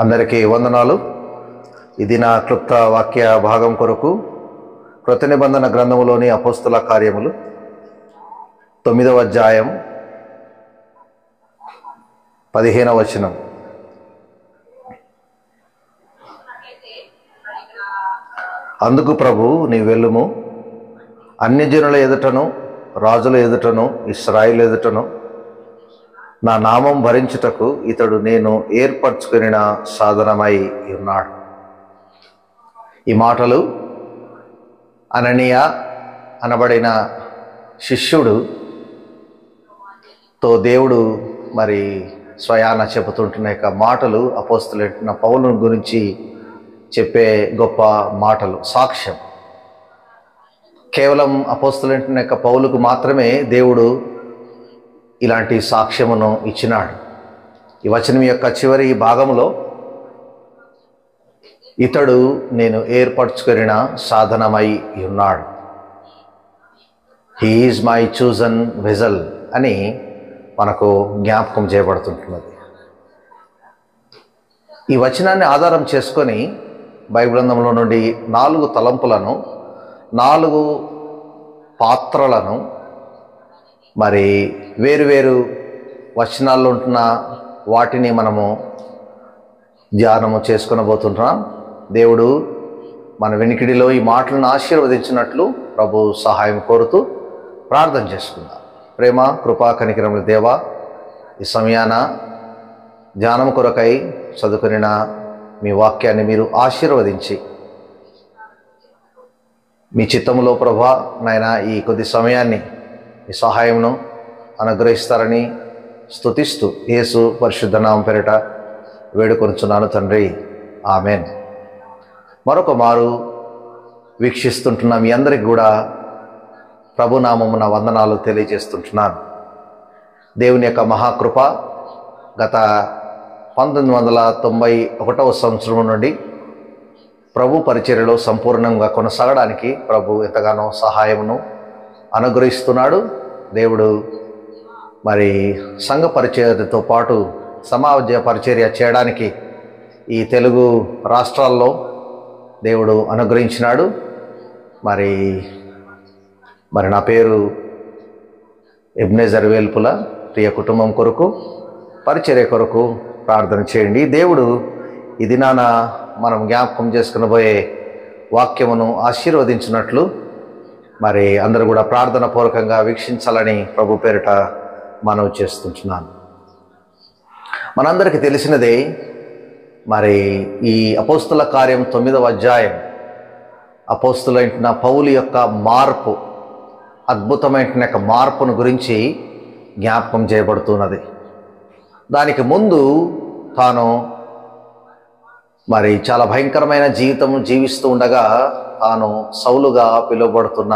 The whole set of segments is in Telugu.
అందరికీ వందనాలు. ఇది నా క్లుప్త వాక్య భాగం కొరకు కృత నిబంధన గ్రంథములోని అపోస్తుల కార్యములు 9వ అధ్యాయం 15వ వచనం. అందుకు ప్రభు, నీ వెళ్ళుము, అన్యజనుల ఎదుటను రాజుల ఎదుటను ఇశ్రాయేలు ఎదుటను నా నామం భరించుటకు ఇతడు నేను ఏర్పరచుకున్న సాధనమై ఉన్నాడు. ఈ మాటలు అననీయ అనబడిన శిష్యుడుతో దేవుడు మరి స్వయాన చెబుతుంటున్న యొక్క మాటలు అపోస్తలుడైన పౌలు గురించి చెప్పే గొప్ప మాటలు, సాక్ష్యం. కేవలం అపోస్తలుడైన యొక్క పౌలుకు మాత్రమే దేవుడు ఇలాంటి సాక్ష్యమును ఇచ్చినాడు. ఈ వచనం యొక్క చివరి భాగంలో ఇతడు నేను ఏర్పరచుకున్న సాధనమై ఉన్నాడు, he is my chosen vessel అని మనకు జ్ఞాపకం చేయబడుతుంటున్నది. ఈ వచనాన్ని ఆధారం చేసుకొని బైబిల్ గ్రంథంలో నుండి 4 తలంపులను, 4 పాత్రలను, మరి వేరువేరు వచనాల్లో ఉంటున్న వాటిని మనము ధ్యానము చేసుకొనబోతుంటున్నాం. దేవుడు మన వెనికిడిలో ఈ మాటలను ఆశీర్వదించినట్లు ప్రభు సహాయం కోరుతూ ప్రార్థన చేసుకుందాం. ప్రేమ, కృపా, కనికరముల దేవా, ఈ సమయాన ధ్యానం కొరకై చదువుకున్న మీ వాక్యాన్ని మీరు ఆశీర్వదించి మీ చిత్తములో ప్రభా నాయన ఈ కొద్ది సమయాన్ని మీ సహాయమును అనుగ్రహిస్తారని స్తుతిస్తూ యేసు పరిశుద్ధ నామం పేరిట వేడుకొనుచున్నాను తండ్రి, ఆమెన్. మరొక మారు వీక్షిస్తుంటున్న మీ అందరికి కూడా ప్రభునామమున వందనాలు తెలియజేస్తుంటున్నాను. దేవుని యొక్క మహాకృప గత 1991వ సంవత్సరం నుండి ప్రభు పరిచర్యలో సంపూర్ణంగా కొనసాగడానికి ప్రభు ఎంతగానో సహాయమును అనుగ్రహిస్తున్నాడు. దేవుడు మరి సంఘ పరిచర్యతో పాటు సమాజ పరిచర్య చేయడానికి ఈ తెలుగు రాష్ట్రాల్లో దేవుడు అనుగ్రహించినాడు. మరి నా పేరు ఎబ్నేజర్ వేల్పుల. ప్రియ కుటుంబం కొరకు, పరిచర్య కొరకు ప్రార్థన చేయండి. దేవుడు ఈ దినాన మనం జ్ఞాపకం చేసుకుని పోయే వాక్యమును ఆశీర్వదించినట్లు మరి అందరూ కూడా ప్రార్థన పూర్వకంగా వీక్షించాలని ప్రభు పేరిట మనవి చేస్తుంటున్నాను. మనందరికీ తెలిసినదే మరి ఈ అపోస్తుల కార్యం 9వ అధ్యాయం అపోస్తులైన పౌలు యొక్క మార్పు, అద్భుతమైన యొక్క మార్పును గురించి జ్ఞాపకం చేయబడుతున్నది. దానికి ముందు తాను మరి చాలా భయంకరమైన జీవితం జీవిస్తూ ఉండగా తాను సౌలుగా పిలువబడుతున్న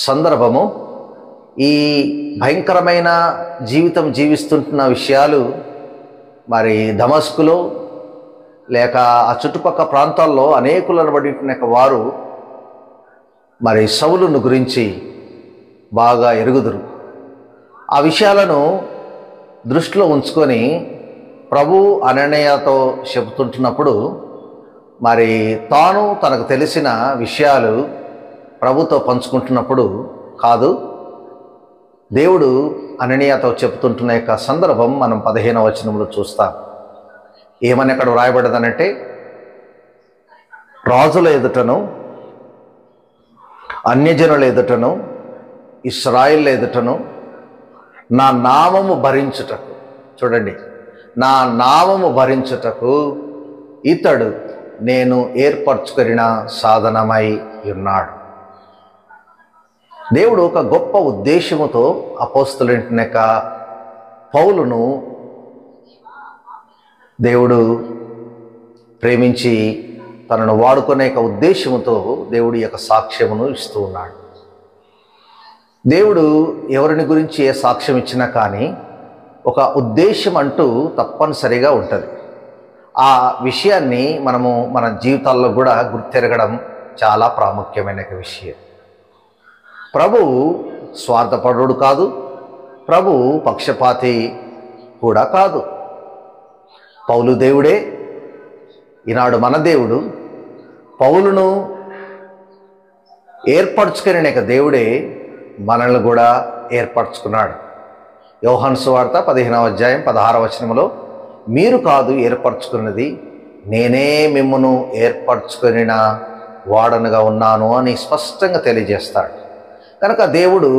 సందర్భము, ఈ భయంకరమైన జీవితం జీవిస్తుంటున్న విషయాలు మరి దమస్కులో లేక ఆ చుట్టుపక్కల ప్రాంతాల్లో అనేకులను పడిన వారు మరి సౌలును గురించి బాగా ఎరుగుదురు. ఆ విషయాలను దృష్టిలో ఉంచుకొని ప్రభు అననీయతో చెబుతుంటున్నప్పుడు మరి తాను తనకు తెలిసిన విషయాలు ప్రభుతో పంచుకుంటున్నప్పుడు కాదు, దేవుడు అననీయతో చెబుతుంటున్న యొక్క సందర్భం మనం 15వ వచనంలో చూస్తాం. ఏమని అక్కడ వ్రాయబడ్డదనంటే, రాజుల ఎదుటను అన్యజనుల ఎదుటను ఇశ్రాయేలు ఎదుటను నా నామము భరించుటకు, చూడండి, నా నామము భరించుటకు ఇతడు నేను ఏర్పరచుకున్న సాధనమై ఉన్నాడు. దేవుడు ఒక గొప్ప ఉద్దేశముతో అపోస్తలుడైన యొక్క పౌలును దేవుడు ప్రేమించి తనను వాడుకునే యొక్క ఉద్దేశముతో దేవుడు యొక్క సాక్ష్యమును ఇస్తూ ఉన్నాడు. దేవుడు ఎవరిని గురించి ఏ సాక్ష్యం ఇచ్చినా కానీ ఒక ఉద్దేశం అంటూ తప్పనిసరిగా ఉంటుంది. ఆ విషయాన్ని మనము మన జీవితాల్లో కూడా గుర్తెరగడం చాలా ప్రాముఖ్యమైన విషయం. ప్రభువు స్వార్థపరుడు కాదు, ప్రభువు పక్షపాతి కూడా కాదు. పౌలు దేవుడే, ఈనాడు మన దేవుడు పౌలును ఏర్పరచుకునే దేవుడే మనల్ని కూడా ఏర్పరచుకున్నాడు. యోహాను సువార్త 15వ అధ్యాయం 16వ వచనంలో మీరు కాదు ఏర్పరచుకున్నది, నేనే మిమ్మును ఏర్పరచుకునిన వాడనుగా ఉన్నాను అని స్పష్టంగా తెలియజేస్తాడు. కనుక దేవుడు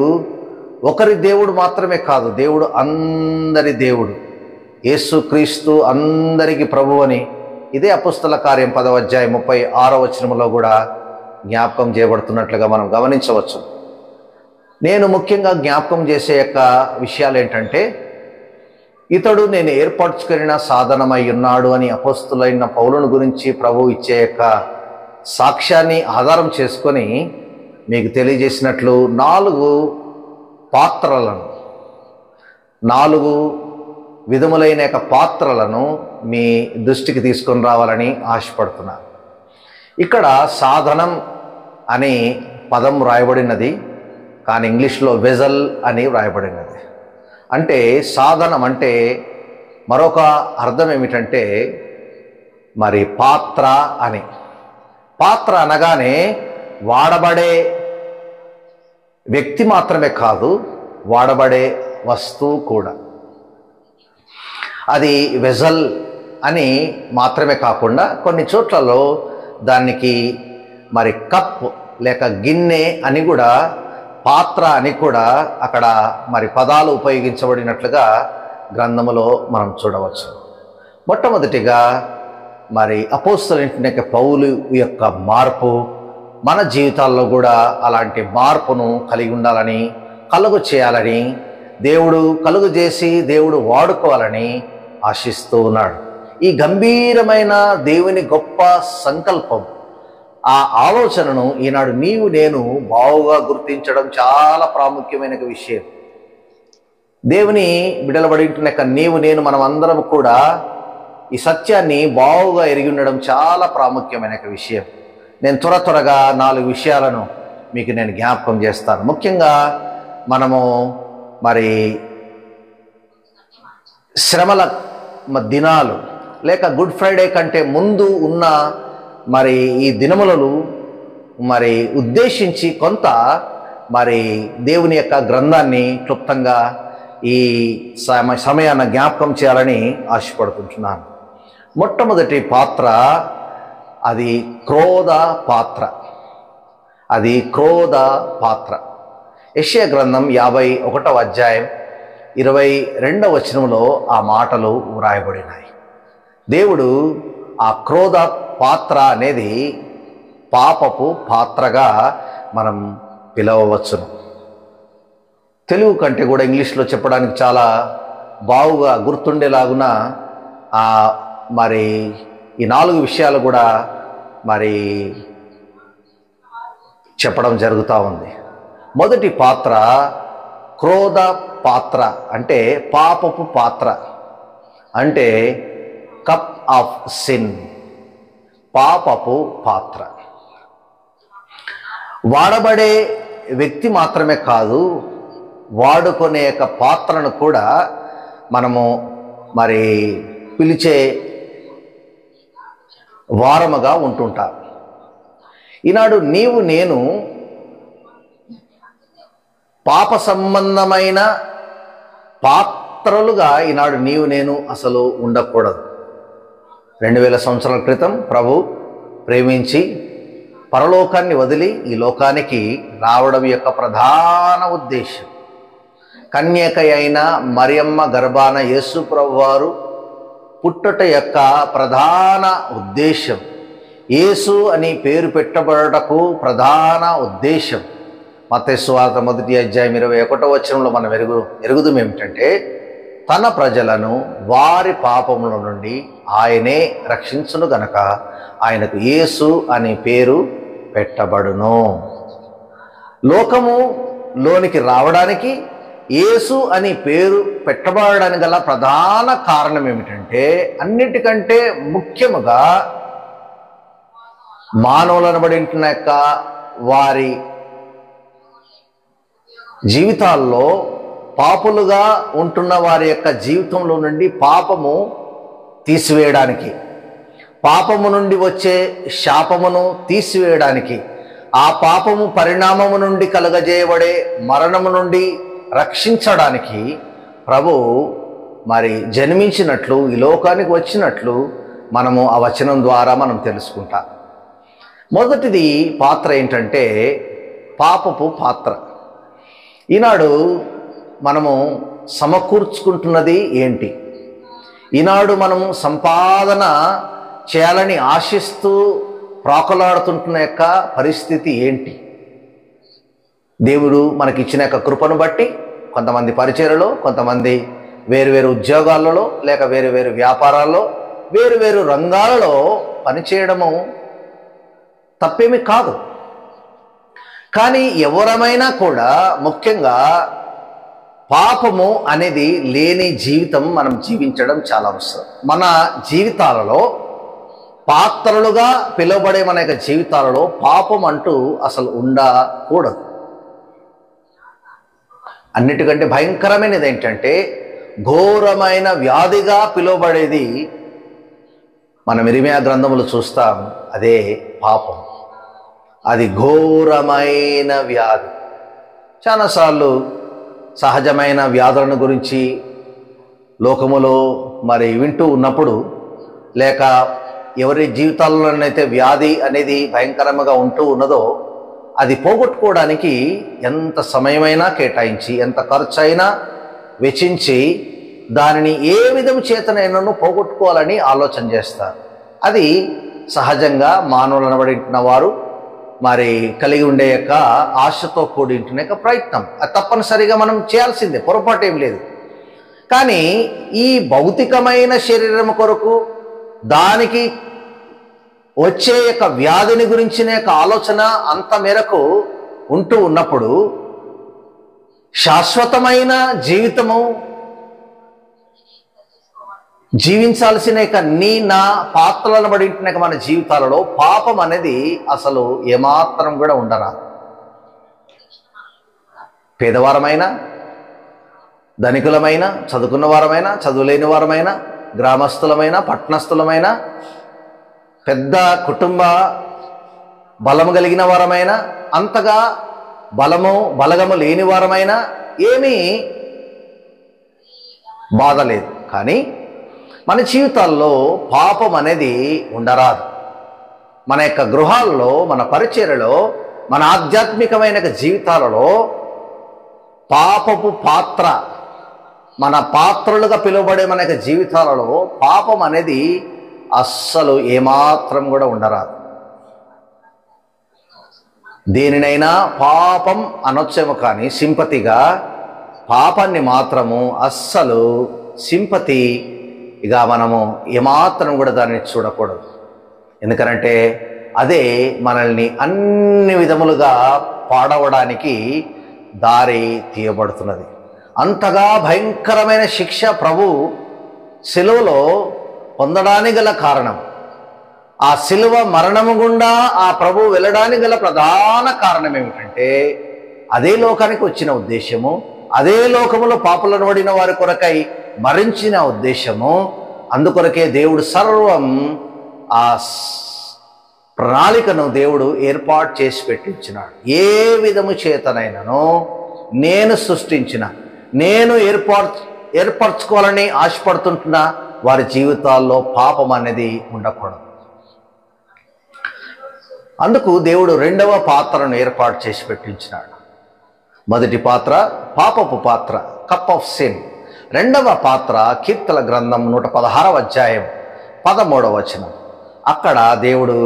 ఒకరి దేవుడు మాత్రమే కాదు, దేవుడు అందరి దేవుడు. యేసుక్రీస్తు అందరికి ప్రభు అని ఇదే అపుస్తల కార్యం 10వ అధ్యాయం 36వ వచనంలో కూడా జ్ఞాపకం చేయబడుతున్నట్లుగా మనం గమనించవచ్చు. నేను ముఖ్యంగా జ్ఞాపకం చేసే యొక్క విషయాలు ఏంటంటే, ఇతడు నేను ఏర్పరచుకున్న సాధనమై ఉన్నాడు అని అపోస్తులైన పౌలుని గురించి ప్రభు ఇచ్చే యొక్క సాక్ష్యాన్ని ఆధారం చేసుకొని మీకు తెలియజేసినట్లు 4 పాత్రలను, 4 విధములైన యొక్క పాత్రలను మీ దృష్టికి తీసుకొని రావాలని ఆశపడుతున్నాను. ఇక్కడ సాధనం అని పదం రాయబడినది, కానీ ఇంగ్లీష్లో వెజల్ అని వ్రాయబడినది. అంటే సాధనం అంటే మరొక అర్థం ఏమిటంటే మరి పాత్ర అని. పాత్ర అనగానే వాడబడే వ్యక్తి మాత్రమే కాదు, వాడబడే వస్తువు కూడా. అది వెజల్ అని మాత్రమే కాకుండా కొన్ని చోట్లలో దానికి మరి కప్ లేక గిన్నె అని కూడా, పాత్ర అని కూడా అక్కడ మరి పదాలు ఉపయోగించబడినట్లుగా గ్రంథములో మనం చూడవచ్చు. మొట్టమొదటిగా మరి అపోస్తలుడైన పౌలు యొక్క మార్పు మన జీవితాల్లో కూడా అలాంటి మార్పును కలిగి ఉండాలని, కలుగు చేయాలని, దేవుడు కలుగు చేసి దేవుడు వాడుకోవాలని ఆశిస్తూ ఉన్నాడు. ఈ గంభీరమైన దేవుని గొప్ప సంకల్పం, ఆ ఆలోచనను ఈనాడు నీవు నేను బావుగా గుర్తించడం చాలా ప్రాముఖ్యమైన విషయం. దేవుని బిడలబడింటున్న నీవు నేను మనం అందరం కూడా ఈ సత్యాన్ని బావుగా ఎరిగి ఉండడం చాలా ప్రాముఖ్యమైన విషయం. నేను త్వరగా 4 విషయాలను మీకు నేను జ్ఞాపకం చేస్తాను. ముఖ్యంగా మనము మరి శ్రమల దినాలు లేక గుడ్ ఫ్రైడే కంటే ముందు ఉన్న మరి ఈ దినములను మరి ఉద్దేశించి కొంత మరి దేవుని యొక్క గ్రంథాన్ని క్లుప్తంగా ఈ సమయాన్ని జ్ఞాపకం చేయాలని ఆశపడుకుంటున్నాను. మొట్టమొదటి పాత్ర అది క్రోధ పాత్ర. అది క్రోధ పాత్ర. యెషయా గ్రంథం 51వ అధ్యాయం 22వ వచనంలో ఆ మాటలు వ్రాయబడినాయి. దేవుడు ఆ క్రోధ పాత్ర అనేది పాపపు పాత్రగా మనం పిలవవచ్చును. తెలుగు కంటే కూడా ఇంగ్లీష్లో చెప్పడానికి చాలా బాగుగా గుర్తుండేలాగున మరి ఈ 4 విషయాలు కూడా మరి చెప్పడం జరుగుతూ ఉంది. మొదటి పాత్ర క్రోధ పాత్ర, అంటే పాపపు పాత్ర, అంటే కప్ ఆఫ్ సిన్, పాపపు పాత్ర. వాడబడే వ్యక్తి మాత్రమే కాదు, వాడుకునే యొక్క పాత్రను కూడా మనము మరి పిలిచే వారముగా ఉంటుంటాం. ఈనాడు నీవు నేను పాప సంబంధమైన పాత్రలుగా ఈనాడు నీవు నేను అసలు ఉండకూడదు. 2000 సంవత్సరాల క్రితం ప్రభు ప్రేమించి పరలోకాన్ని వదిలి ఈ లోకానికి రావడం యొక్క ప్రధాన ఉద్దేశం, కన్యక అయిన మరియమ్మ గర్భాన యేసు ప్రభు వారు పుట్టుట యొక్క ప్రధాన ఉద్దేశం, యేసు అని పేరు పెట్టబడటకు ప్రధాన ఉద్దేశం. మత్తయి సువార్త 1వ అధ్యాయం 21వ వచనంలో మనం ఎరుగుదం ఏమిటంటే, తన ప్రజలను వారి పాపముల నుండి ఆయనే రక్షించును గనక ఆయనకు యేసు అని పేరు పెట్టబడును. లోకము లోనికి రావడానికి యేసు అని పేరు పెట్టబడడానికి గల ప్రధాన కారణం ఏమిటంటే, అన్నిటికంటే ముఖ్యముగా మానవులను బడింటున్న యొక్క వారి జీవితాల్లో పాపులుగా ఉంటున్న వారి యొక్క జీవితంలో నుండి పాపము తీసివేయడానికి, పాపము నుండి వచ్చే శాపమును తీసివేయడానికి, ఆ పాపము పరిణామము నుండి కలుగజేయబడే మరణము నుండి రక్షించడానికి ప్రభు మరి జన్మించినట్లు, ఈ లోకానికి వచ్చినట్లు మనము ఆ వచనం ద్వారా మనం తెలుసుకుంటాం. మొదటిది పాత్ర ఏంటంటే పాపపు పాత్ర. ఈనాడు మనము సమకూర్చుకుంటున్నది ఏంటి? ఈనాడు మనము సంపాదన చేయాలని ఆశిస్తూ ప్రాకులాడుతుంటున్న యొక్క పరిస్థితి ఏంటి? దేవుడు మనకిచ్చిన యొక్క కృపను బట్టి కొంతమంది పరిచర్యలో, కొంతమంది వేరువేరు ఉద్యోగాలలో, లేక వేరు వ్యాపారాల్లో, వేరు రంగాలలో పనిచేయడము తప్పేమీ కాదు. కానీ ఎవరమైనా కూడా ముఖ్యంగా పాపము అనేది లేని జీవితం మనం జీవించడం చాలా అవసరం. మన జీవితాలలో పాత్రలుగా పిలువబడే మన యొక్క జీవితాలలో పాపం అంటూ అసలు ఉండకూడదు. అన్నిటికంటే భయంకరమైనది ఏంటంటే ఘోరమైన వ్యాధిగా పిలువబడేది మనం ఇర్మియా గ్రంథములు చూస్తాం, అదే పాపం. అది ఘోరమైన వ్యాధి. చాలాసార్లు సహజమైన వ్యాధులను గురించి లోకములో మరి వింటూ ఉన్నప్పుడు, లేక ఎవరి జీవితాల్లోనైతే వ్యాధి అనేది భయంకరంగా ఉంటూ ఉన్నదో అది పోగొట్టుకోవడానికి ఎంత సమయమైనా కేటాయించి, ఎంత ఖర్చు అయినా వెచ్చించి దానిని ఏ విధం చేతనైనాను పోగొట్టుకోవాలని ఆలోచన చేస్తారు. అది సహజంగా మానవులు అనబడిన వారు మరి కలిగి ఉండే యొక్క ఆశతో కూడింటున్న యొక్క ప్రయత్నం. అది తప్పనిసరిగా మనం చేయాల్సిందే, పొరపాటు ఏం లేదు. కానీ ఈ భౌతికమైన శరీరం కొరకు దానికి వచ్చే యొక్క వ్యాధిని గురించిన యొక్క ఆలోచన అంత మేరకు ఉంటూ ఉన్నప్పుడు శాశ్వతమైన జీవితము జీవించాల్సిన నీ నా పాత్రలను బడి మన జీవితాలలో పాపం అనేది అసలు ఏమాత్రం కూడా ఉండరా. పేదవారమైనా, ధనికులమైన, చదువుకున్న వారమైనా, చదువులేని వారమైనా, గ్రామస్తులమైన, పట్టణస్థులమైన, పెద్ద కుటుంబ బలము కలిగిన వారమైనా, అంతగా బలగము లేని వారమైనా ఏమీ బాధ లేదు. కానీ మన జీవితాల్లో పాపం అనేది ఉండరాదు. మన యొక్క గృహాల్లో, మన పరిచర్యలో, మన ఆధ్యాత్మికమైన జీవితాలలో పాపపు పాత్ర, మన పాత్రలుగా పిలువబడే మన యొక్క జీవితాలలో పాపం అనేది అస్సలు ఏమాత్రం కూడా ఉండరాదు. దేనినైనా పాపం అనొచ్చేమో కానీ సింపతిగా పాపాన్ని మాత్రము అస్సలు సింపతిగా మనము ఏమాత్రం కూడా దాన్ని చూడకూడదు. ఎందుకంటే అదే మనల్ని అన్ని విధములుగా పాడవడానికి దారి తీయబడుతున్నది. అంతగా భయంకరమైన శిక్ష ప్రభు శిలువలో పొందడానికి గల కారణం, ఆ శిలువ మరణము గుండా ఆ ప్రభు వెళ్ళడానికి గల ప్రధాన కారణం ఏమిటంటే అదే లోకానికి వచ్చిన ఉద్దేశము, అదే లోకములో పాపులను పడిన వారి కొరకై మరించిన ఉద్దేశము. అందుకొరకే దేవుడు సర్వం ఆ ప్రణాళికను దేవుడు ఏర్పాటు చేసి పెట్టించినాడు. ఏ విధము చేతనైనను నేను సృష్టించిన, నేను ఏర్పరచుకోవాలని ఆశపడుతుంటున్న వారి జీవితాల్లో పాపం అనేది ఉండకూడదు. అందుకు దేవుడు రెండవ పాత్రను ఏర్పాటు చేసి పెట్టించినాడు. మొదటి పాత్ర పాపపు పాత్ర, కప్ ఆఫ్ సిన్. రెండవ పాత్ర కీర్తన గ్రంథం 116వ అధ్యాయం 13వ వచనం. అక్కడ దేవుడు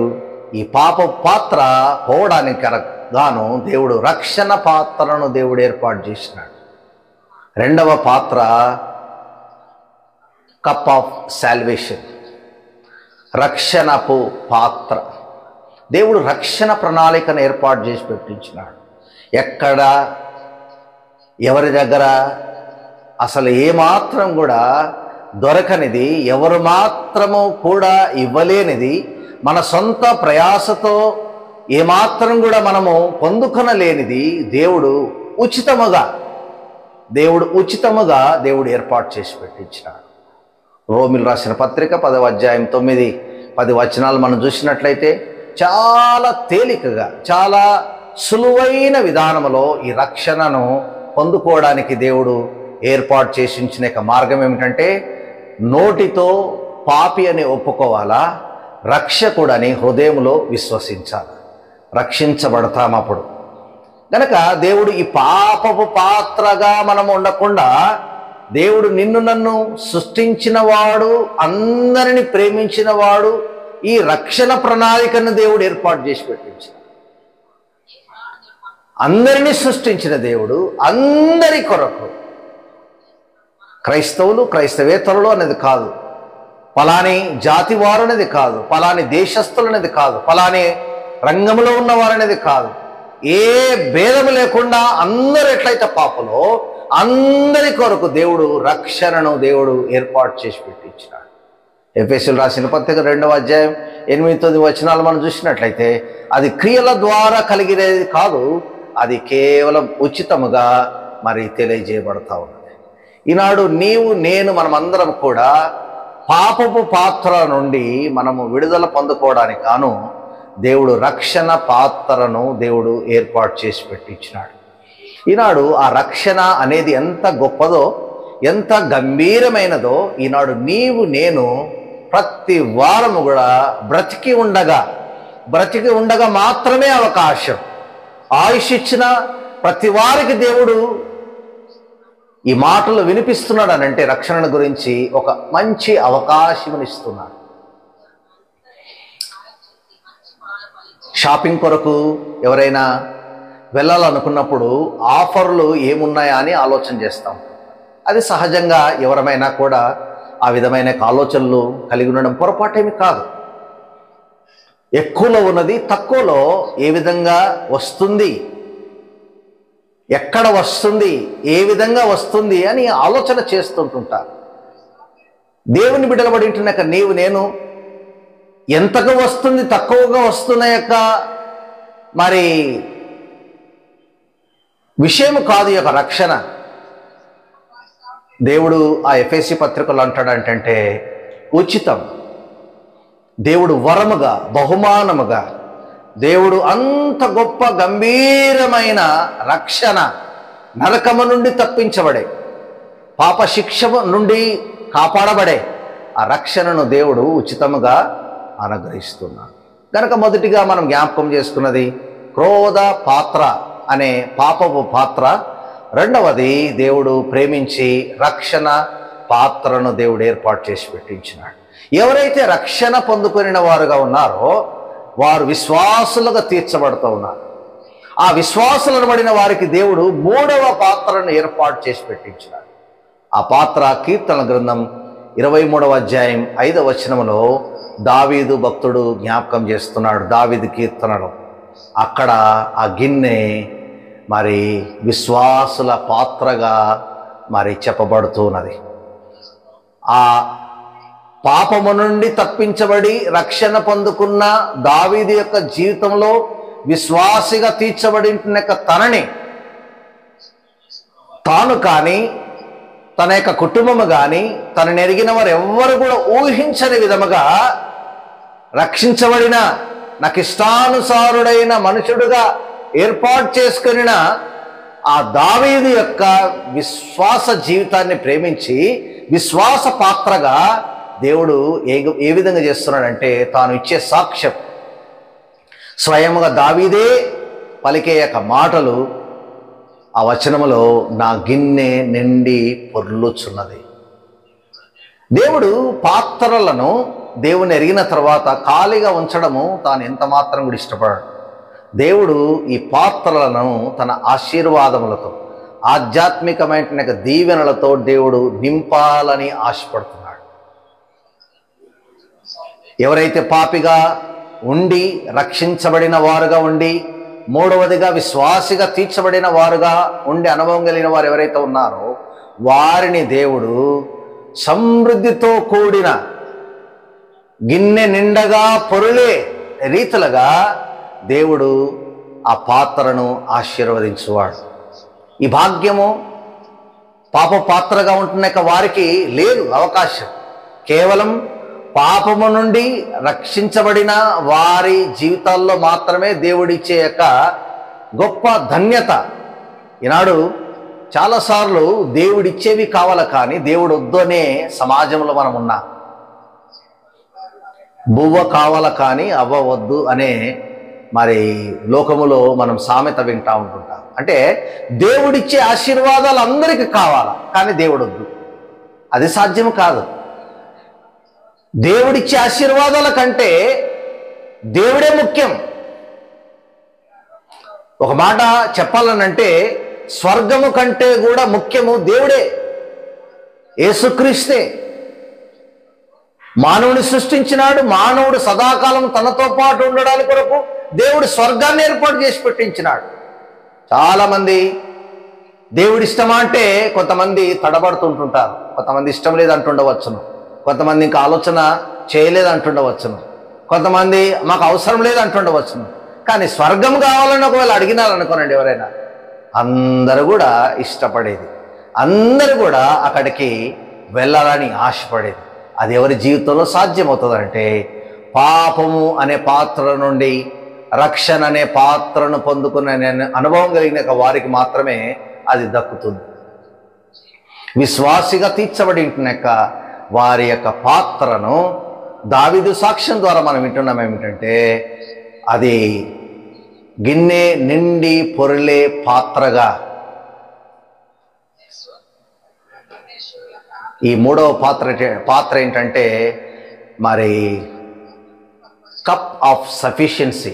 ఈ పాపపు పాత్ర పోవడానికి గాను దేవుడు రక్షణ పాత్రను దేవుడు ఏర్పాటు చేసినాడు. రెండవ పాత్ర కప్ ఆఫ్ సాల్వేషన్, రక్షణపు పాత్ర. దేవుడు రక్షణ ప్రణాళికను ఏర్పాటు చేసి పెట్టించినాడు. ఎక్కడ ఎవరి దగ్గర అసలు ఏమాత్రం కూడా దొరకనిది, ఎవరు మాత్రము కూడా ఇవ్వలేనిది, మన సొంత ప్రయాసతో ఏమాత్రం కూడా మనము పొందుకొనలేనిది దేవుడు ఉచితముగా దేవుడు ఏర్పాటు చేసి పెట్టించినాడు. రోమిలు రాసిన పత్రిక 10వ అధ్యాయం 9 10 వచనాలు మనం చూసినట్లయితే చాలా తేలికగా, చాలా సులువైన విధానంలో ఈ రక్షణను పొందుకోవడానికి దేవుడు ఏర్పాటు చేసి ఉంచిన మార్గం ఏమిటంటే, నోటితో పాపి అని ఒప్పుకోవాలా, రక్షకుడని హృదయంలో విశ్వసించాలి. రక్షించబడతాం అప్పుడు. కనుక దేవుడు ఈ పాపపు పాత్రగా మనం ఉండకుండా, దేవుడు నిన్ను నన్ను సృష్టించినవాడు, అందరిని ప్రేమించినవాడు, ఈ రక్షణ ప్రణాళికను దేవుడు ఏర్పాటు చేసి పెట్టించాడు. అందరినీ సృష్టించిన దేవుడు అందరి కొరకు, క్రైస్తవులు క్రైస్తవేతరులు అనేది కాదు, పలాని జాతి వారు అనేది కాదు, పలాని దేశస్థులు అనేది కాదు, పలాని రంగంలో ఉన్నవారు అనేది కాదు, ఏ భేదము లేకుండా అందరూ ఎట్లయితే పాపలో అందరి కొరకు దేవుడు రక్షణను దేవుడు ఏర్పాటు చేసి పెట్టించాడు. ఎఫెసీయులకు రాసిన పత్రిక 2వ అధ్యాయం 8-9 వచనాలు మనం చూసినట్లయితే, అది క్రియల ద్వారా కలిగినది కాదు, అది కేవలం ఉచితముగా మరి తెలియజేయబడతా ఉన్నది. ఈనాడు నీవు నేను మనమందరం కూడా పాపపు పాత్ర నుండి మనము విడుదల పొందుకోవడానికి గాను దేవుడు రక్షణ పాత్రను దేవుడు ఏర్పాటు చేసి పెట్టించినాడు. ఈనాడు ఆ రక్షణ అనేది ఎంత గొప్పదో, ఎంత గంభీరమైనదో ఈనాడు నీవు నేను ప్రతి వారము కూడా బ్రతికి ఉండగా మాత్రమే అవకాశం. ఆయుష్ ఇచ్చిన ప్రతి వారికి దేవుడు ఈ మాటలు వినిపిస్తున్నాడు అని అంటే రక్షణ గురించి ఒక మంచి అవకాశం ఇస్తున్నాడు. షాపింగ్ కొరకు ఎవరైనా వెళ్ళాలనుకున్నప్పుడు ఆఫర్లు ఏమున్నాయా అని ఆలోచన చేస్తాం. అది సహజంగా ఎవరమైనా కూడా ఆ విధమైన ఆలోచనలు కలిగి ఉండడం పొరపాటేమి కాదు. ఎక్కువలో ఉన్నది తక్కువలో ఏ విధంగా వస్తుంది, ఎక్కడ వస్తుంది, ఏ విధంగా వస్తుంది అని ఆలోచన చేస్తుంటుంటారు. దేవుని బిడ్డలబడి ఉంటున్నాక నీవు నేను ఎంతగా వస్తుంది, తక్కువగా వస్తున్న యొక్క మరి విషయం కాదు యొక్క రక్షణ. దేవుడు ఆ ఎఫెసీ పత్రికలు అంటాడంటే ఉచితం, దేవుడు వరముగా, బహుమానముగా, దేవుడు అంత గొప్ప గంభీరమైన రక్షణ, నరకము నుండి తప్పించబడే, పాప శిక్ష నుండి కాపాడబడే ఆ రక్షణను దేవుడు ఉచితముగా అనుగ్రహిస్తున్నాడు. కనుక మొదటిగా మనం జ్ఞాపకం చేసుకున్నది క్రోధ పాత్ర అనే పాపపు పాత్ర. రెండవది దేవుడు ప్రేమించి రక్షణ పాత్రను దేవుడు ఏర్పాటు చేసి పెట్టించినాడు. ఎవరైతే రక్షణ పొందుకుని వారుగా ఉన్నారో వారు విశ్వాసులుగా తీర్చబడుతూ ఉన్నారు. ఆ విశ్వాసులను పడిన వారికి దేవుడు 3వ పాత్రను ఏర్పాటు చేసి పెట్టించినాడు. ఆ పాత్ర కీర్తన గ్రంథం 23వ అధ్యాయం 5వ వచనంలో దావీదు భక్తుడు జ్ఞాపకం చేస్తున్నాడు. దావీదు కీర్తనలో అక్కడ ఆ గిన్నె మరి విశ్వాసుల పాత్రగా మరి చెప్పబడుతున్నది. ఆ పాపము నుండి తప్పించబడి రక్షణ పొందుకున్న దావీదు యొక్క జీవితంలో విశ్వాసిగా తీర్చబడిన తనని తాను కానీ తన యొక్క కుటుంబము కానీ తనని ఎరిగిన వారు ఎవ్వరు కూడా ఊహించని విధముగా రక్షించబడిన నాకు ఇష్టానుసారుడైన మనుషుడుగా ఏర్పాటు చేసుకున్న ఆ దావీదు యొక్క విశ్వాస జీవితాన్ని ప్రేమించి విశ్వాస పాత్రగా దేవుడు ఏ విధంగా చేస్తున్నాడంటే తాను ఇచ్చే సాక్ష్యం స్వయముగా దావీదే పలికే యొక్క మాటలు ఆ వచనములో నా గిన్నె నిండి పొర్లుచున్నది. దేవుడు పాత్రలను దేవుని ఎరిగిన తర్వాత ఖాళీగా ఉంచడము తాను ఎంత మాత్రం కూడా ఇష్టపడాడు. దేవుడు ఈ పాత్రలను తన ఆశీర్వాదములతో ఆధ్యాత్మికమైన దీవెనలతో దేవుడు నింపాలని ఆశపడుతున్నాడు. ఎవరైతే పాపిగా ఉండి రక్షించబడిన వారుగా ఉండి మూడవదిగా విశ్వాసిగా తీర్చబడిన వారుగా ఉండి అనుభవం కలిగిన వారు ఎవరైతే ఉన్నారో వారిని దేవుడు సమృద్ధితో కూడిన గిన్నె నిండగా పొరులే రీతులుగా దేవుడు ఆ పాత్రను ఆశీర్వదించువాడు. ఈ భాగ్యము పాప పాత్రగా ఉంటున్న వారికి లేదు అవకాశం. కేవలం పాపము నుండి రక్షించబడిన వారి జీవితాల్లో మాత్రమే దేవుడిచ్చే యొక్క గొప్ప ధన్యత. ఈనాడు చాలాసార్లు దేవుడిచ్చేవి కావాలి, కానీ దేవుడు వద్దు అనే సమాజంలో మనం ఉన్నాం. బువ్వ కావాల కానీ అవ్వ వద్దు అనే మరి లోకములో మనం సామెత వింటా ఉంటుంటాం. అంటే దేవుడిచ్చే ఆశీర్వాదాలు అందరికీ కావాలా, కానీ దేవుడు వద్దు. అది సాధ్యం కాదు. దేవుడిచ్చే ఆశీర్వాదాల కంటే దేవుడే ముఖ్యం. ఒక మాట చెప్పాలనంటే స్వర్గము కంటే కూడా ముఖ్యము దేవుడే, యేసుక్రీస్తే. మానవుని సృష్టించినాడు. మానవుడు సదాకాలం తనతో పాటు ఉండడానికి కొరకు దేవుడు స్వర్గాన్ని ఏర్పాటు చేసి పెట్టించినాడు. చాలామంది దేవుడి ఇష్టమా అంటే కొంతమంది తడబడుతుంటుంటారు, కొంతమంది ఇష్టం లేదంటుండవచ్చును, కొంతమంది ఇంకా ఆలోచన చేయలేదంటుండవచ్చును, కొంతమంది మాకు అవసరం లేదంటుండవచ్చును. కానీ స్వర్గం కావాలని ఒకవేళ అడిగినారనుకోనండి ఎవరైనా, అందరూ కూడా ఇష్టపడేది, అందరూ కూడా అక్కడికి వెళ్ళాలని ఆశపడేది. అది ఎవరి జీవితంలో సాధ్యమవుతుందంటే పాపము అనే పాత్ర నుండి రక్షణ అనే పాత్రను పొందుకునే అనుభవం కలిగిన వారికి మాత్రమే అది దక్కుతుంది. విశ్వాసిగా తీర్చబడి ఉంటున్నాక వారి యొక్క పాత్రను దావీదు సాక్ష్యం ద్వారా మనం వింటున్నాం. ఏమిటంటే అది గిన్నె నిండి పొరలే పాత్రగా. ఈ మూడవ పాత్ర ఏంటంటే మరి కప్ ఆఫ్ సఫిషియన్సీ,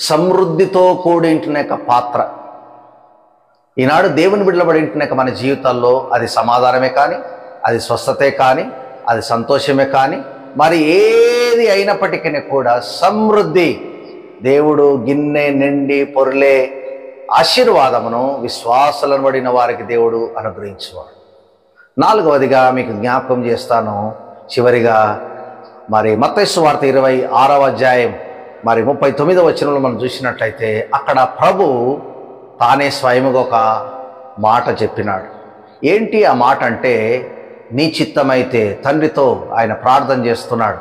సమృద్ధితో కూడింటున్న యొక్క పాత్ర. ఈనాడు దేవుని బిడ్డలబడింటున్న మన జీవితాల్లో అది సమాధానమే కానీ, అది స్వస్థతే కానీ, అది సంతోషమే కానీ, మరి ఏది అయినప్పటికీ కూడా సమృద్ధి, దేవుడు గిన్నె నిండి పొరలే ఆశీర్వాదమును విశ్వాసాలను పడిన వారికి దేవుడు అనుగ్రహించేవాడు. నాలుగవదిగా మీకు జ్ఞాపకం చేస్తాను చివరిగా, మరి మత్తయి సువార్త 26వ అధ్యాయం మరి 39వ వచనంలో మనం చూసినట్లయితే అక్కడ ప్రభు తానే స్వయముగా ఒక మాట చెప్పినాడు. ఏంటి ఆ మాట అంటే, నీ చిత్తమైతే, తండ్రితో ఆయన ప్రార్థన చేస్తున్నాడు,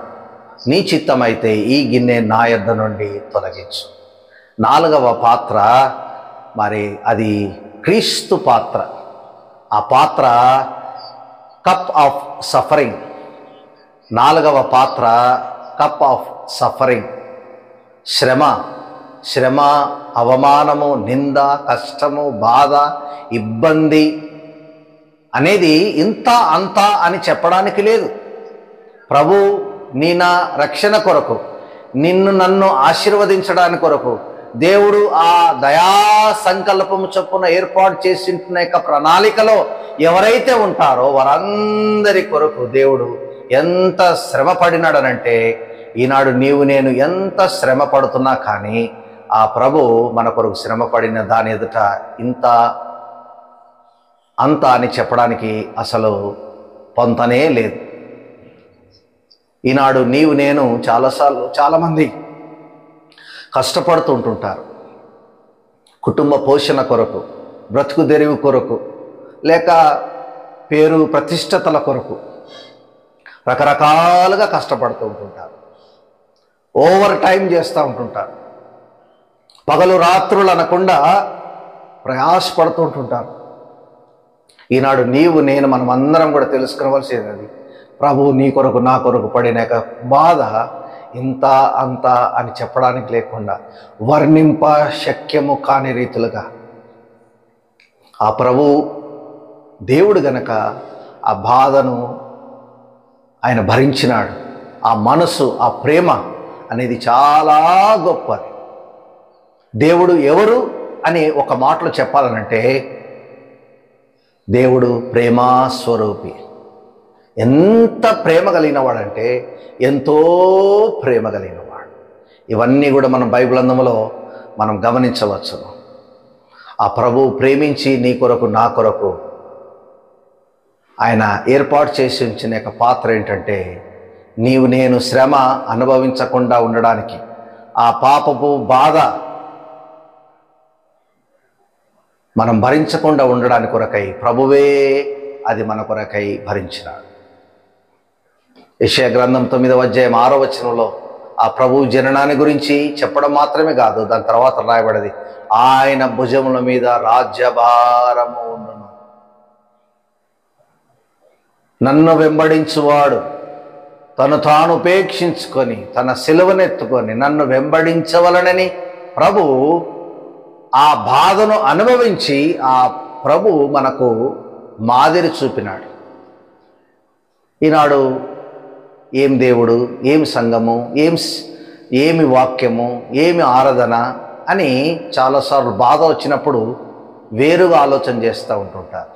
నీ చిత్తమైతే ఈ గిన్నె నా యొద్ద నుండి తొలగించు. నాలుగవ పాత్ర మరి అది క్రీస్తు పాత్ర. ఆ పాత్ర కప్ ఆఫ్ సఫరింగ్. నాలుగవ పాత్ర కప్ ఆఫ్ సఫరింగ్. శ్రమ, అవమానము, నింద, కష్టము, బాధ, ఇబ్బంది అనేది ఇంత అంత అని చెప్పడానికి లేదు. ప్రభు నీ నా రక్షణ కొరకు, నిన్ను నన్ను ఆశీర్వదించడానికి కొరకు దేవుడు ఆ దయా సంకల్పము చొప్పున ఏర్పాటు చేసిన యొక్క ప్రణాళికలో ఎవరైతే ఉంటారో వారందరి కొరకు దేవుడు ఎంత శ్రమ పడినాడనంటే, ఈనాడు నీవు నేను ఎంత శ్రమ పడుతున్నా కానీ ఆ ప్రభు మన కొరకు శ్రమ పడిన దాని ఎదుట ఇంత అంత అని చెప్పడానికి అసలు పొంతనే లేదు. ఈనాడు నీవు నేను చాలామంది కష్టపడుతూ ఉంటుంటారు. కుటుంబ పోషణ కొరకు, బ్రతుకు తెరువు కొరకు, లేక పేరు ప్రతిష్టతల కొరకు రకరకాలుగా కష్టపడుతూ ఉంటుంటారు. ఓవర్ టైం చేస్తూ ఉంటుంటారు. పగలు రాత్రులు అనకుండా ప్రయాసపడుతూ ఉంటుంటారు. ఈనాడు నీవు నేను మనం అందరం కూడా తెలుసుకోవలసినది, ప్రభు నీ కొరకు నా కొరకు పడిన బాధ ఇంత అంత అని చెప్పడానికి లేకుండా వర్ణింప శక్యము కాని రీతులుగా ఆ ప్రభు దేవుడు గనక ఆ బాధను ఆయన భరించినాడు. ఆ మనసు, ఆ ప్రేమ అనేది చాలా గొప్పది. దేవుడు ఎవరు అని ఒక మాటలో చెప్పాలనంటే, దేవుడు ప్రేమా స్వరూపి. ఎంత ప్రేమ కలిగిన వాడంటే ఎంతో ప్రేమ కలిగిన వాడు. ఇవన్నీ కూడా మనం బైబిల్ గ్రంథంలో మనం గమనించవచ్చు. ఆ ప్రభు ప్రేమించి నీ కొరకు నా కొరకు ఆయన ఏర్పాటు చేసి ఉంచిన యొక్క పాత్ర ఏంటంటే, నీవు నేను శ్రమ అనుభవించకుండా ఉండడానికి, ఆ పాపపు బాధ మనం భరించకుండా ఉండడానికి కొరకై ప్రభువే అది మన కొరకై భరించినాడు. యెషయా గ్రంథం 9వ అధ్యాయం 6వ వచనంలో ఆ ప్రభువు జననాన్ని గురించి చెప్పడం మాత్రమే కాదు, దాని తర్వాత రాయబడింది, ఆయన భుజముల మీద రాజ్యభారము ఉండును. నన్ను వెంబడించువాడు తను తాను ఉపేక్షించుకొని తన సిలువనెత్తుకొని నన్ను వెంబడించవలనని ప్రభు ఆ బాధను అనుభవించి ఆ ప్రభు మనకు మాదిరి చూపినాడు. ఈనాడు ఏం దేవుడు, ఏమి సంఘము, ఏమి వాక్యము, ఏమి ఆరాధన అని చాలాసార్లు బాధ వచ్చినప్పుడు వేరుగా ఆలోచన చేస్తూ ఉంటుంటారు.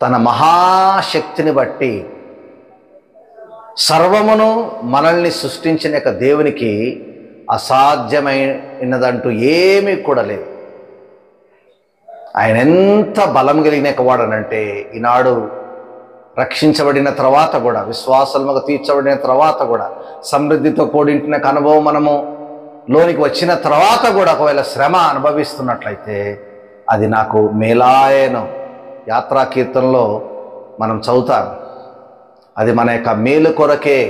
తన మహాశక్తిని బట్టి సర్వమును మనల్ని సృష్టించిన యొక్క దేవునికి అసాధ్యమైనదంటూ ఏమీ కూడా లేదు. ఆయన ఎంత బలం కలిగిన వాడనంటే ఈనాడు రక్షించబడిన తర్వాత కూడా, విశ్వాసముగా తీర్చబడిన తర్వాత కూడా, సమృద్ధితో కూడించిన అనుభవం మనము లోనికి వచ్చిన తర్వాత కూడా ఒకవేళ శ్రమ అనుభవిస్తున్నట్లయితే అది నాకు మేలాయను. యాత్రా కీర్తనలో మనం చదువుతాం, అది మన యొక్క మేలు కొరకే,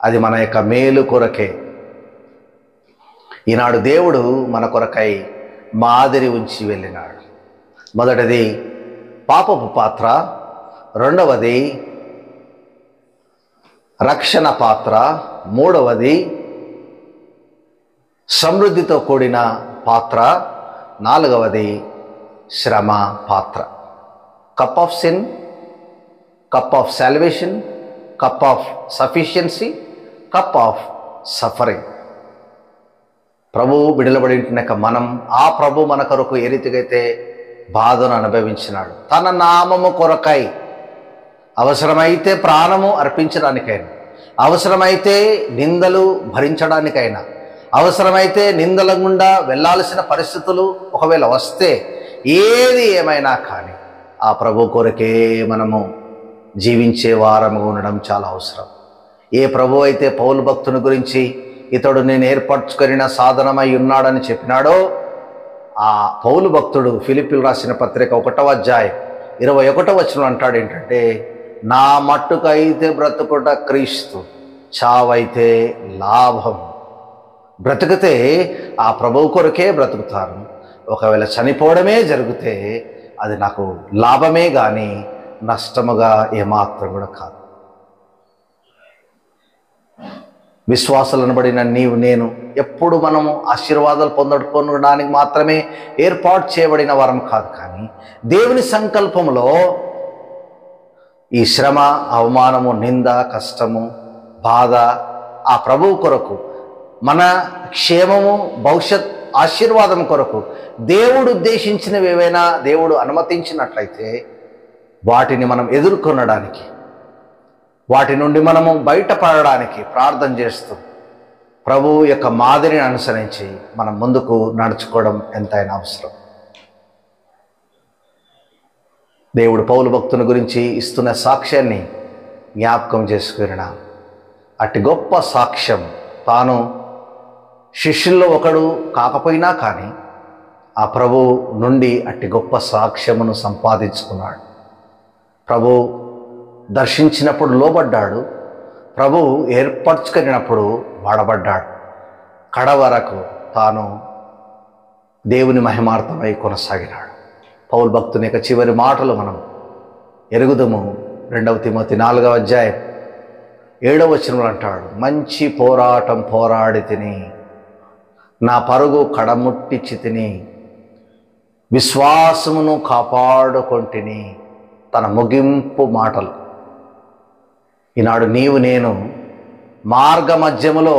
అది మన యొక్క మేలు కొరకే. ఈనాడు దేవుడు మన కొరకై మాదిరి ఉంచి వెళ్ళినాడు. మొదటిది పాపపు పాత్ర, రెండవది రక్షణ పాత్ర, మూడవది సమృద్ధితో కూడిన పాత్ర, నాలుగవది శ్రమ పాత్ర. Cup of sin, cup of salvation, cup of sufficiency, cup of suffering. ప్రభువు బిడలబడి ఉంటున్నాక మనం ఆ ప్రభు మన కొరకు ఏ రీతికైతే బాధను అనుభవించినాడు, తన నామము కొరకై అవసరమైతే ప్రాణము అర్పించడానికైనా, అవసరమైతే నిందలు భరించడానికైనా, అవసరమైతే నిందల గుండా వెళ్ళాల్సిన పరిస్థితులు ఒకవేళ వస్తే, ఏది ఏమైనా కానీ ఆ ప్రభు కొరకే మనము జీవించే వారముగా ఉండడం చాలా అవసరం. ఏ ప్రభు అయితే పౌలు భక్తుని గురించి ఇతడు నేను ఏర్పరచుకొనిన సాధనమై ఉన్నాడని చెప్పినాడో, ఆ పౌలు భక్తుడు ఫిలిప్పీయులకు రాసిన పత్రిక 1వ అధ్యాయం 21వ వచనం అంటాడు ఏంటంటే, నా మట్టుకైతే బ్రతుకుట క్రీస్తు, చావైతే లాభం. బ్రతికితే ఆ ప్రభువు కొరకే బ్రతుకుతాను, ఒకవేళ చనిపోవడమే జరిగితే అది నాకు లాభమే కానీ నష్టముగా ఏమాత్రం కూడా కాదు. విశ్వాసాలను బడిన నీవు నేను ఎప్పుడు మనము ఆశీర్వాదాలు పొందడానికి మాత్రమే ఏర్పాటు చేయబడిన వారం కాదు, కానీ దేవుని సంకల్పంలో ఈ శ్రమ, అవమానము, నింద, కష్టము, బాధ ఆ ప్రభువు కొరకు, మన క్షేమము, భవిష్యత్ ఆశీర్వాదం కొరకు దేవుడు ఉద్దేశించినవి ఏవైనా దేవుడు అనుమతించినట్లయితే వాటిని మనం ఎదుర్కొనడానికి, వాటి నుండి మనము బయటపడడానికి ప్రార్థన చేస్తూ ప్రభువు యొక్క మాదిరిని అనుసరించి మనం ముందుకు నడుచుకోవడం ఎంతైనా అవసరం. దేవుడు పౌలు భక్తుని గురించి ఇస్తున్న సాక్ష్యాన్ని జ్ఞాపకం చేసుకున్నా, అట్టి గొప్ప సాక్ష్యం తాను శిష్యుల్లో ఒకడు కాకపోయినా కానీ ఆ ప్రభు నుండి అట్టి గొప్ప సాక్ష్యమును సంపాదించుకున్నాడు. ప్రభు దర్శించినప్పుడు లోబడ్డాడు, ప్రభు ఏర్పరచుకున్నప్పుడు వాడబడ్డాడు. కడ వరకు తాను దేవుని మహిమార్థమై కొనసాగినాడు. పౌలు భక్తుని యొక్క చివరి మాటలు మనం ఎరుగుదము. 2వ తిమోతి 4వ అధ్యాయం 7వ వచనంలో అంటాడు, మంచి పోరాటం పోరాడి తిని, నా పరుగు కడముట్టించి తిని, విశ్వాసమును కాపాడుకొంటిని. తన ముగింపు మాటలు. ఈనాడు నీవు నేను మార్గ మధ్యములో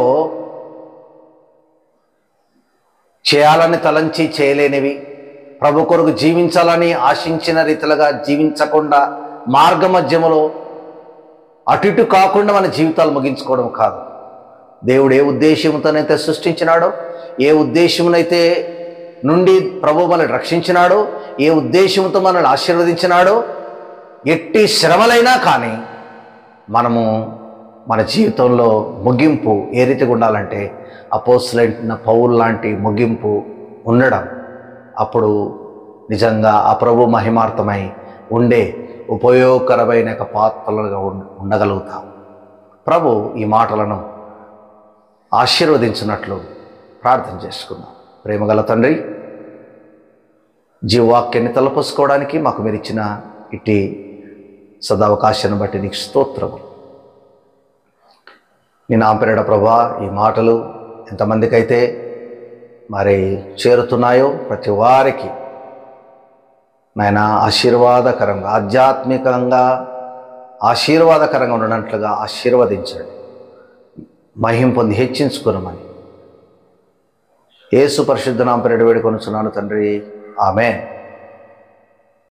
చేయాలని తలంచి చేయలేనివి, ప్రభు కొరకు జీవించాలని ఆశించిన రీతిలుగా జీవించకుండా మార్గ మధ్యములో అటు ఇటు కాకుండా మన జీవితాలు ముగించుకోవడం కాదు. దేవుడు ఏ ఉద్దేశంతోనైతే సృష్టించినాడో, ఏ ఉద్దేశమునైతే నుండి ప్రభు మనల్ని రక్షించినాడో, ఏ ఉద్దేశంతో మనల్ని ఆశీర్వదించినాడో, ఎట్టి శ్రమలైనా కానీ మనము మన జీవితంలో ముగింపు ఏ రీతిగా ఉండాలంటే అపోస్తలుడైన పౌలు లాంటి ముగింపు ఉండడం. అప్పుడు నిజంగా ఆ ప్రభు మహిమార్థమై ఉండే ఉపయోగకరమైన పాత్రలుగా ఉండగలుగుతాం. ప్రభు ఈ మాటలను ఆశీర్వదించినట్లు ప్రార్థన చేసుకుందాం. ప్రేమగల తండ్రి, జీవవాక్యాన్ని తలపోసుకోవడానికి మాకు మీరు ఇచ్చిన ఇట్టి సదావకాశాన్ని బట్టి నీకు స్తోత్రము. నీ నామపేరట ప్రభా ఈ మాటలు ఎంతమందికైతే మరి చేరుతున్నాయో ప్రతి వారికి నాయన ఆశీర్వాదకరంగా, ఆధ్యాత్మికంగా ఆశీర్వాదకరంగా ఉండనట్లుగా ఆశీర్వదించండి. మహిమ పొంది హెచ్చించుకున్నామని యేసు పరిశుద్ధ నామపేరట వేడుకొనుచున్నాను తండ్రి. ఆమేన్.